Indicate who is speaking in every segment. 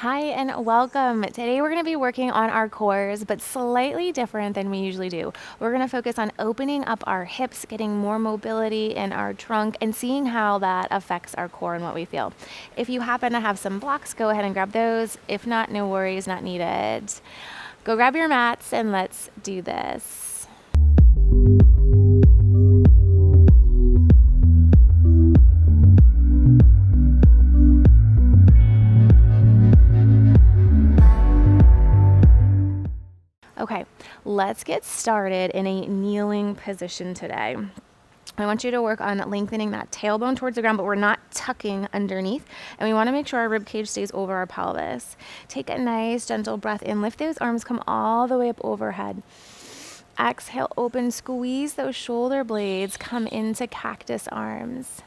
Speaker 1: Hi and welcome. Today we're going to be working on our cores, but slightly different than we usually do. We're going to focus on opening up our hips, getting more mobility in our trunk, and seeing how that affects our core and what we feel. If you happen to have some blocks, go ahead and grab those. If not, no worries, not needed. Go grab your mats and let's do this. Okay, let's get started in a kneeling position today. I want you to work on lengthening that tailbone towards the ground, but we're not tucking underneath. And we want to make sure our rib cage stays over our pelvis. Take a nice, gentle breath in. Lift those arms, come all the way up overhead. Exhale, open, squeeze those shoulder blades, come into cactus arms.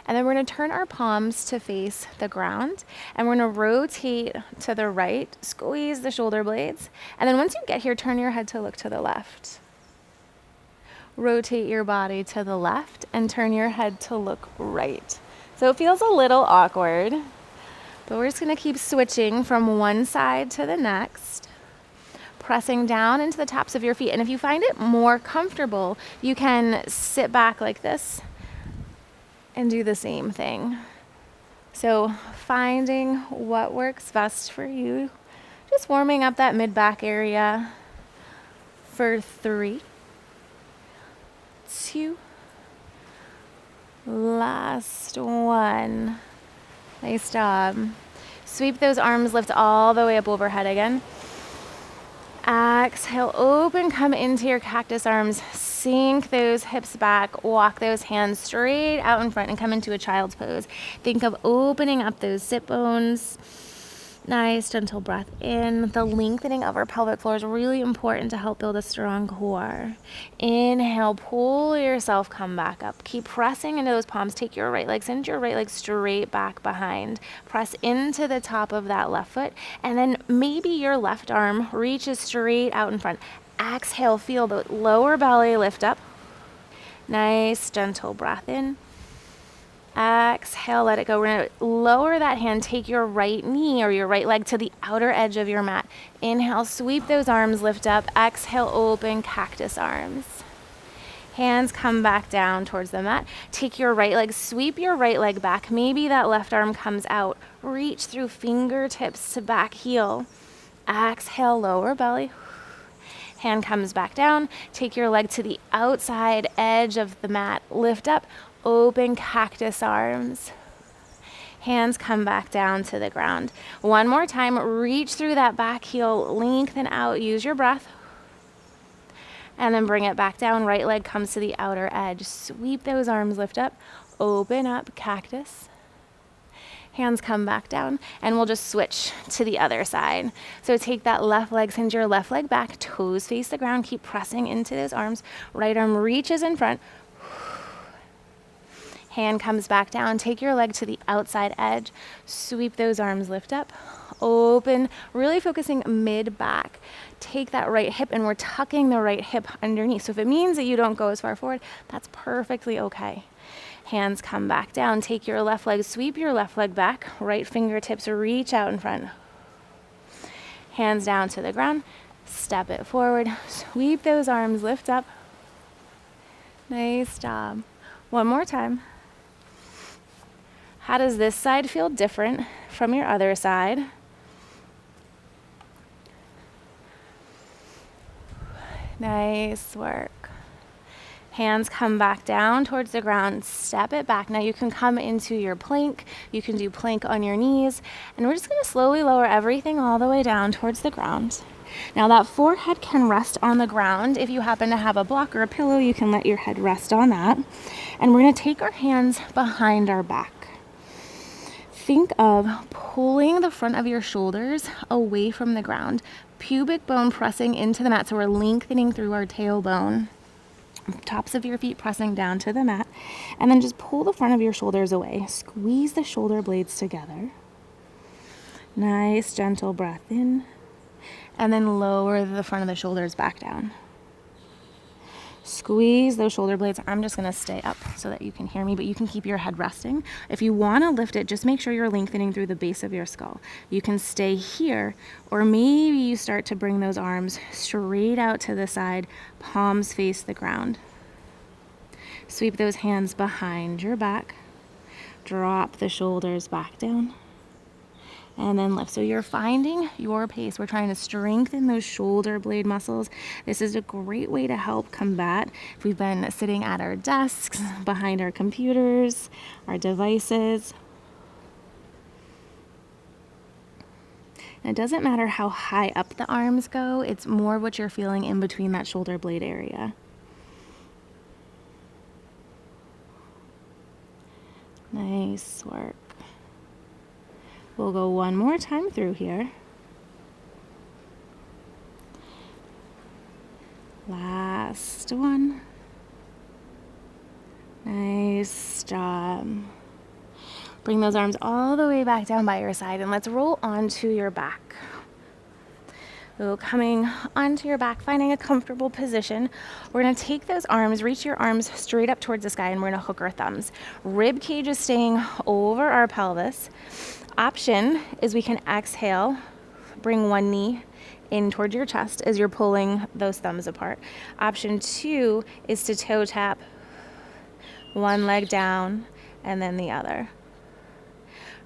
Speaker 1: And then we're going to turn our palms to face the ground, and we're going to rotate to the right, squeeze the shoulder blades, and then once you get here, turn your head to look to the left. Rotate your body to the left and turn your head to look right. So it feels a little awkward, but we're just going to keep switching from one side to the next, pressing down into the tops of your feet. And if you find it more comfortable, you can sit back like this and do the same thing. So finding what works best for you, just warming up that mid-back area for 3, 2, last one. Nice job. Sweep those arms, lift all the way up overhead again. Exhale, open, come into your cactus arms, sink those hips back, walk those hands straight out in front and come into a child's pose. Think of opening up those sit bones. Nice, gentle breath in. The lengthening of our pelvic floor is really important to help build a strong core. Inhale, pull yourself, come back up. Keep pressing into those palms. Take your right leg, send your right leg straight back behind. Press into the top of that left foot, and then maybe your left arm reaches straight out in front. Exhale, feel the lower belly lift up. Nice, gentle breath in. Exhale, let it go. We're going to lower that hand. Take your right knee or your right leg to the outer edge of your mat. Inhale, sweep those arms, lift up. Exhale, open, cactus arms. Hands come back down towards the mat. Take your right leg, sweep your right leg back. Maybe that left arm comes out. Reach through fingertips to back heel. Exhale, lower belly. Hand comes back down. Take your leg to the outside edge of the mat. Lift up. Open cactus arms. Hands come back down to the ground. One more time, reach through that back heel, lengthen out, use your breath. And then bring it back down. Right leg comes to the outer edge. Sweep those arms, lift up, open up, cactus. Hands come back down, and we'll just switch to the other side. So take that left leg, send your left leg back, toes face the ground, keep pressing into those arms. Right arm reaches in front. Hand comes back down. Take your leg to the outside edge. Sweep those arms, lift up, open, really focusing mid-back. Take that right hip, and we're tucking the right hip underneath. So if it means that you don't go as far forward, that's perfectly okay. Hands come back down. Take your left leg, sweep your left leg back. Right fingertips reach out in front. Hands down to the ground. Step it forward. Sweep those arms, lift up. Nice job. One more time. How does this side feel different from your other side? Nice work. Hands come back down towards the ground. Step it back. Now you can come into your plank. You can do plank on your knees. And we're just going to slowly lower everything all the way down towards the ground. Now that forehead can rest on the ground. If you happen to have a block or a pillow, you can let your head rest on that. And we're going to take our hands behind our back. Think of pulling the front of your shoulders away from the ground. Pubic bone pressing into the mat, so we're lengthening through our tailbone. Tops of your feet pressing down to the mat. And then just pull the front of your shoulders away. Squeeze the shoulder blades together. Nice, gentle breath in. And then lower the front of the shoulders back down. Squeeze those shoulder blades. I'm just gonna stay up so that you can hear me, but you can keep your head resting. If you wanna lift it, just make sure you're lengthening through the base of your skull. You can stay here, or maybe you start to bring those arms straight out to the side, palms face the ground. Sweep those hands behind your back. Drop the shoulders back down. And then lift. So you're finding your pace. We're trying to strengthen those shoulder blade muscles. This is a great way to help combat if we've been sitting at our desks, behind our computers, our devices. And it doesn't matter how high up the arms go, it's more what you're feeling in between that shoulder blade area. Nice work. We'll go one more time through here. Last one. Nice job. Bring those arms all the way back down by your side, and let's roll onto your back. So coming onto your back, finding a comfortable position. We're gonna take those arms, reach your arms straight up towards the sky, and we're gonna hook our thumbs. Rib cage is staying over our pelvis. Option is we can exhale, bring one knee in towards your chest as you're pulling those thumbs apart. Option 2 is to toe tap, one leg down and then the other.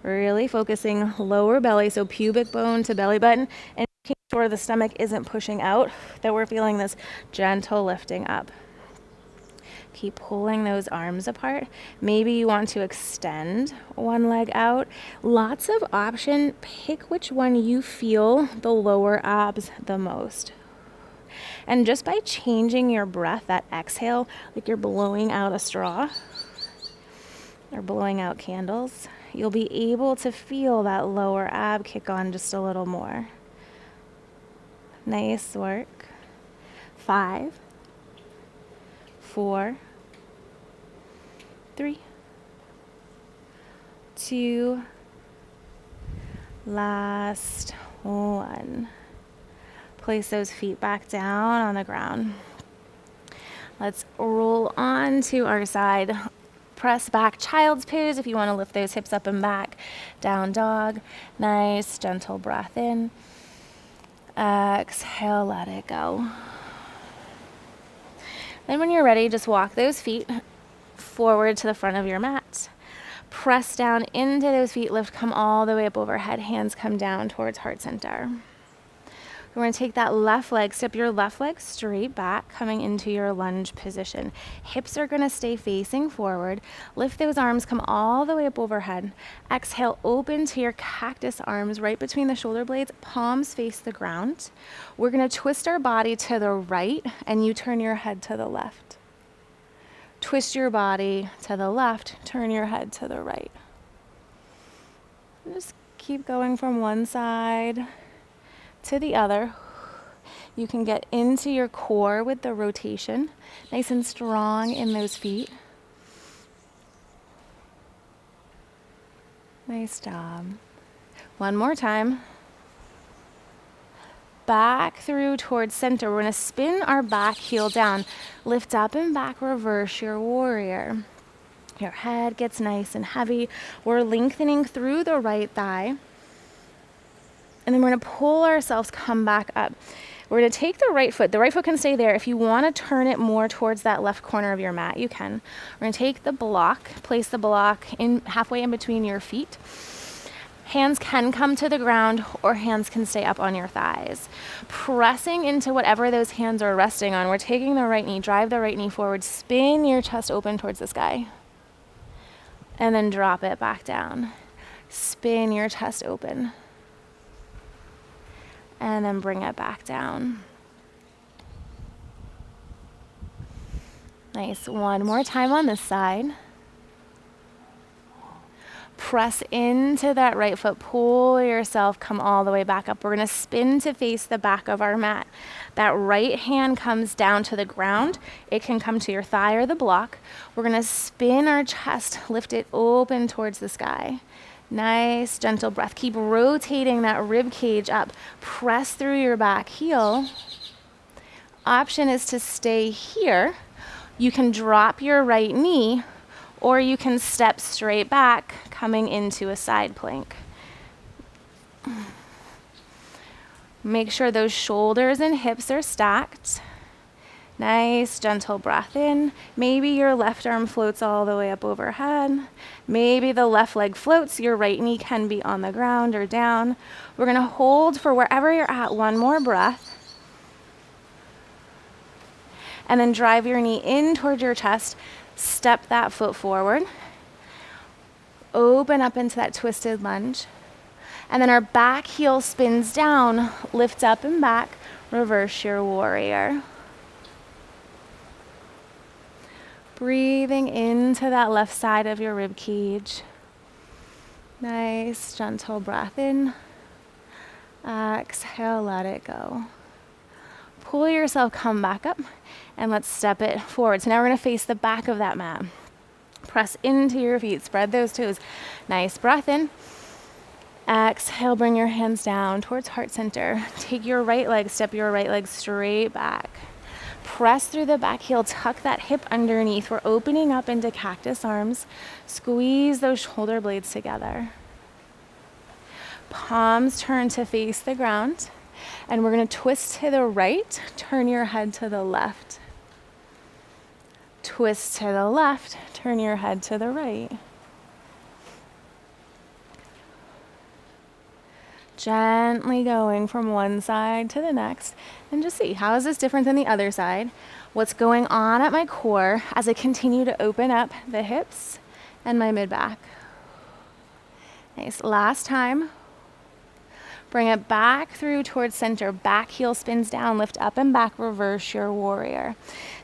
Speaker 1: Really focusing lower belly, so pubic bone to belly button, and making sure the stomach isn't pushing out, that we're feeling this gentle lifting up. Keep pulling those arms apart. Maybe you want to extend one leg out. Lots of option. Pick which one you feel the lower abs the most. And just by changing your breath, that exhale, like you're blowing out a straw or blowing out candles, you'll be able to feel that lower ab kick on just a little more. Nice work. 5, 4, 3, 2, last one. Place those feet back down on the ground. Let's roll on to our side. Press back, child's pose if you want to lift those hips up and back. Down dog. Nice, gentle breath in. Exhale, let it go. Then when you're ready, just walk those feet forward to the front of your mat. Press down into those feet, lift, come all the way up overhead. Hands come down towards heart center. We're going to take that left leg, step your left leg straight back, coming into your lunge position. Hips are going to stay facing forward. Lift those arms, come all the way up overhead. Exhale, open to your cactus arms right between the shoulder blades, palms face the ground. We're going to twist our body to the right, and you turn your head to the left. Twist your body to the left, turn your head to the right. Just keep going from one side to the other. You can get into your core with the rotation, nice and strong in those feet. Nice job. One more time. Back through towards center. We're going to spin our back heel down. Lift up and back, reverse your warrior. Your head gets nice and heavy. We're lengthening through the right thigh. And then we're going to pull ourselves, come back up. We're going to take the right foot. The right foot can stay there. If you want to turn it more towards that left corner of your mat, you can. We're going to take the block, place the block in halfway in between your feet. Hands can come to the ground, or hands can stay up on your thighs. Pressing into whatever those hands are resting on. We're taking the right knee, drive the right knee forward, spin your chest open towards the sky. And then drop it back down. Spin your chest open. And then bring it back down. Nice. One more time on this side. Press into that right foot. Pull yourself, come all the way back up. We're going to spin to face the back of our mat. That right hand comes down to the ground. It can come to your thigh or the block. We're going to spin our chest, lift it open towards the sky. Nice, gentle breath. Keep rotating that rib cage up. Press through your back heel. Option is to stay here, You can drop your right knee, or you can step straight back, coming into a side plank. Make sure those shoulders and hips are stacked. Nice, gentle breath in. Maybe your left arm floats all the way up overhead. Maybe the left leg floats. Your right knee can be on the ground or down. We're going to hold for wherever you're at. One more breath. And then drive your knee in towards your chest. Step that foot forward. Open up into that twisted lunge. And then our back heel spins down. Lift up and back. Reverse your warrior. Breathing into that left side of your rib cage. Nice, gentle breath in. Exhale, let it go. Pull yourself, come back up, and let's step it forward. So now we're going to face the back of that mat. Press into your feet, spread those toes. Nice breath in. Exhale, bring your hands down towards heart center. Take your right leg, step your right leg straight back. Press through the back heel, tuck that hip underneath. We're opening up into cactus arms. Squeeze those shoulder blades together. Palms turn to face the ground. And we're going to twist to the right, turn your head to the left. Twist to the left, turn your head to the right. Gently going from one side to the next, and just see, how is this different than the other side? What's going on at my core as I continue to open up the hips and my mid-back? Nice, last time. Bring it back through towards center. Back heel spins down, lift up and back, reverse your warrior.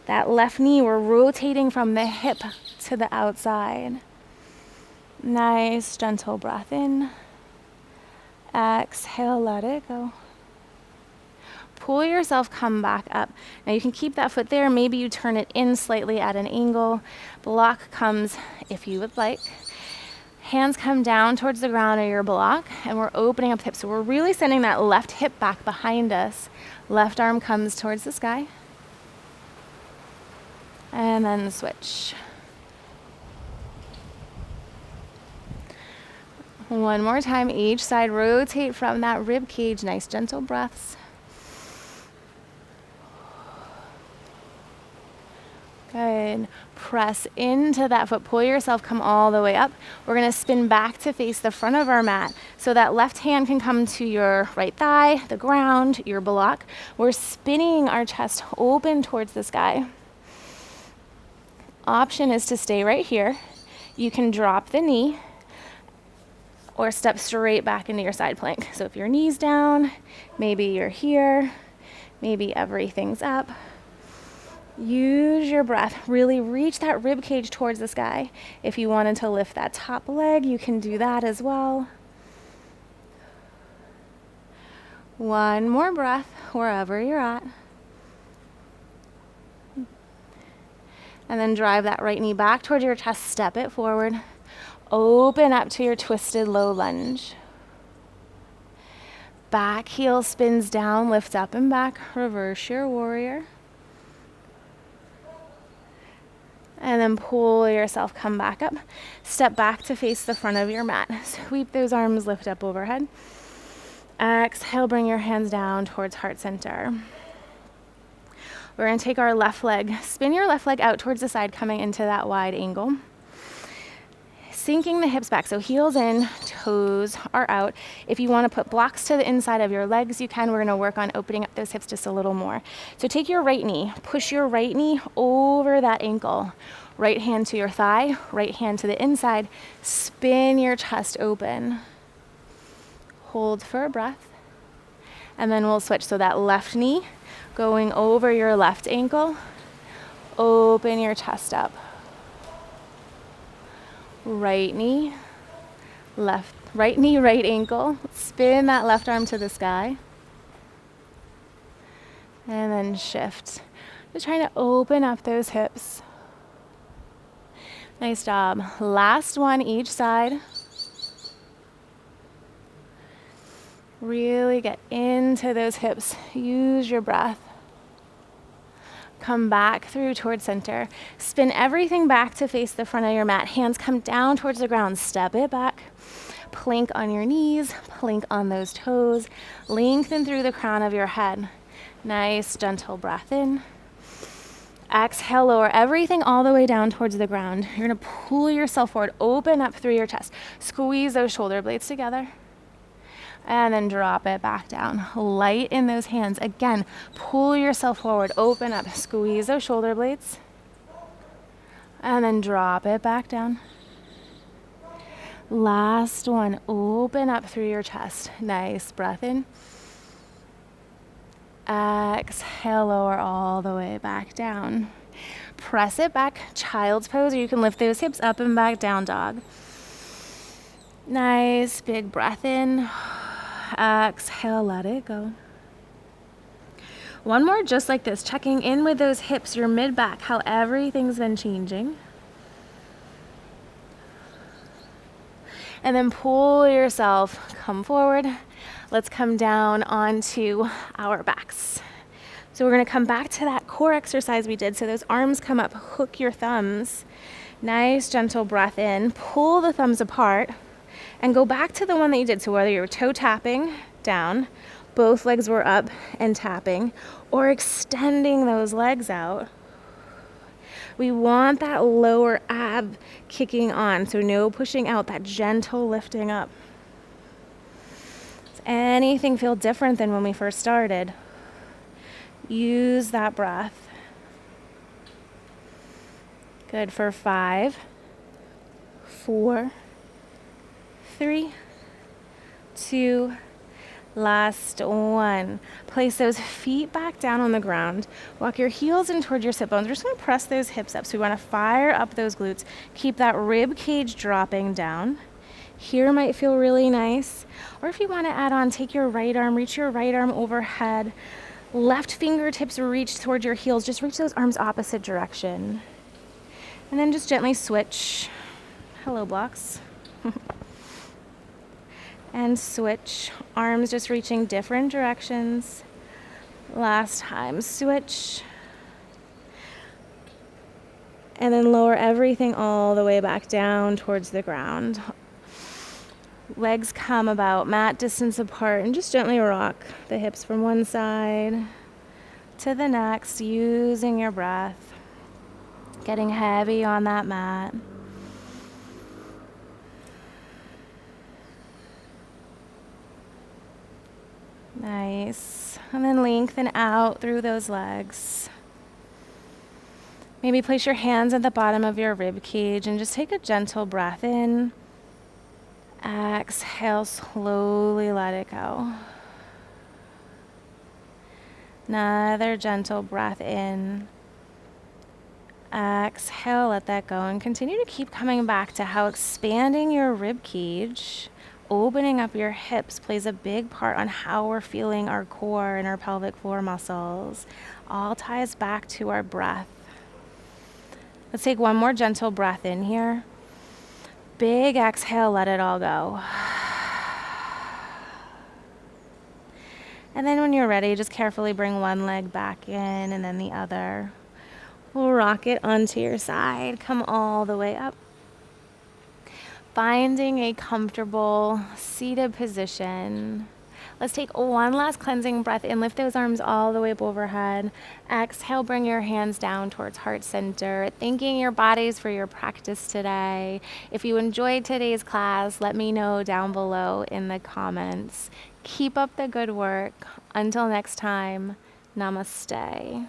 Speaker 1: That left knee, we're rotating from the hip to the outside. Nice, gentle breath in. Exhale, let it go. Pull yourself, come back up. Now you can keep that foot there. Maybe you turn it in slightly at an angle. Block comes if you would like. Hands come down towards the ground of your block, and we're opening up the hips. So we're really sending that left hip back behind us. Left arm comes towards the sky. And then switch. One more time, each side, rotate from that rib cage. Nice, gentle breaths. Good. Press into that foot. Pull yourself, come all the way up. We're going to spin back to face the front of our mat. So that left hand can come to your right thigh, the ground, your block. We're spinning our chest open towards the sky. Option is to stay right here. You can drop the knee or step straight back into your side plank. So if your knee's down, maybe you're here, maybe everything's up. Use your breath. Really reach that rib cage towards the sky. If you wanted to lift that top leg, you can do that as well. One more breath wherever you're at. And then drive that right knee back towards your chest, step it forward. Open up to your twisted low lunge. Back heel spins down, lift up and back, reverse your warrior. And then pull yourself, come back up. Step back to face the front of your mat. Sweep those arms, lift up overhead. Exhale, bring your hands down towards heart center. We're going to take our left leg, spin your left leg out towards the side, coming into that wide angle. Sinking the hips back, so heels in, toes are out. If you want to put blocks to the inside of your legs, you can. We're going to work on opening up those hips just a little more. So take your right knee, push your right knee over that ankle. Right hand to your thigh, right hand to the inside. Spin your chest open. Hold for a breath. And then we'll switch. So that left knee going over your left ankle. Open your chest up. Right knee, right knee, right ankle. Spin that left arm to the sky. And then shift. Just trying to open up those hips. Nice job. Last one each side. Really get into those hips. Use your breath. Come back through towards center. Spin everything back to face the front of your mat. Hands come down towards the ground. Step it back. Plank on your knees. Plank on those toes. Lengthen through the crown of your head. Nice, gentle breath in. Exhale, lower everything all the way down towards the ground. You're going to pull yourself forward. Open up through your chest. Squeeze those shoulder blades together. And then drop it back down. Light in those hands. Again, pull yourself forward. Open up. Squeeze those shoulder blades. And then drop it back down. Last one. Open up through your chest. Nice. Breath in. Exhale, lower all the way back down. Press it back. Child's pose, or you can lift those hips up and back, down dog. Nice. Big breath in. Exhale, let it go. One more just like this, checking in with those hips, your mid-back, how everything's been changing. And then pull yourself, come forward. Let's come down onto our backs. So we're gonna come back to that core exercise we did. So those arms come up, hook your thumbs. Nice, gentle breath in, pull the thumbs apart. And go back to the one that you did. So whether you're toe tapping down, both legs were up and tapping, or extending those legs out. We want that lower ab kicking on, so no pushing out, that gentle lifting up. Does anything feel different than when we first started? Use that breath. Good for 5, 4, 3, 2, last one. Place those feet back down on the ground. Walk your heels in toward your sit bones. We're just going to press those hips up. So we want to fire up those glutes. Keep that rib cage dropping down. Here might feel really nice. Or if you want to add on, take your right arm, reach your right arm overhead. Left fingertips reach toward your heels. Just reach those arms opposite direction. And then just gently switch. Hello, blocks. And switch. Arms just reaching different directions. Last time, switch. And then lower everything all the way back down towards the ground. Legs come about mat distance apart and just gently rock the hips from one side to the next, using your breath. Getting heavy on that mat. Nice. And then lengthen out through those legs. Maybe place your hands at the bottom of your rib cage and just take a gentle breath in. Exhale, slowly let it go. Another gentle breath in. Exhale, let that go, and continue to keep coming back to how expanding your rib cage, opening up your hips, plays a big part on how we're feeling our core and our pelvic floor muscles. All ties back to our breath. Let's take one more gentle breath in here. Big exhale, let it all go. And then when you're ready, just carefully bring one leg back in and then the other. We'll rock it onto your side. Come all the way up. Finding a comfortable seated position. Let's take one last cleansing breath in. Lift those arms all the way up overhead. Exhale, bring your hands down towards heart center. Thanking your bodies for your practice today. If you enjoyed today's class, let me know down below in the comments. Keep up the good work. Until next time, namaste.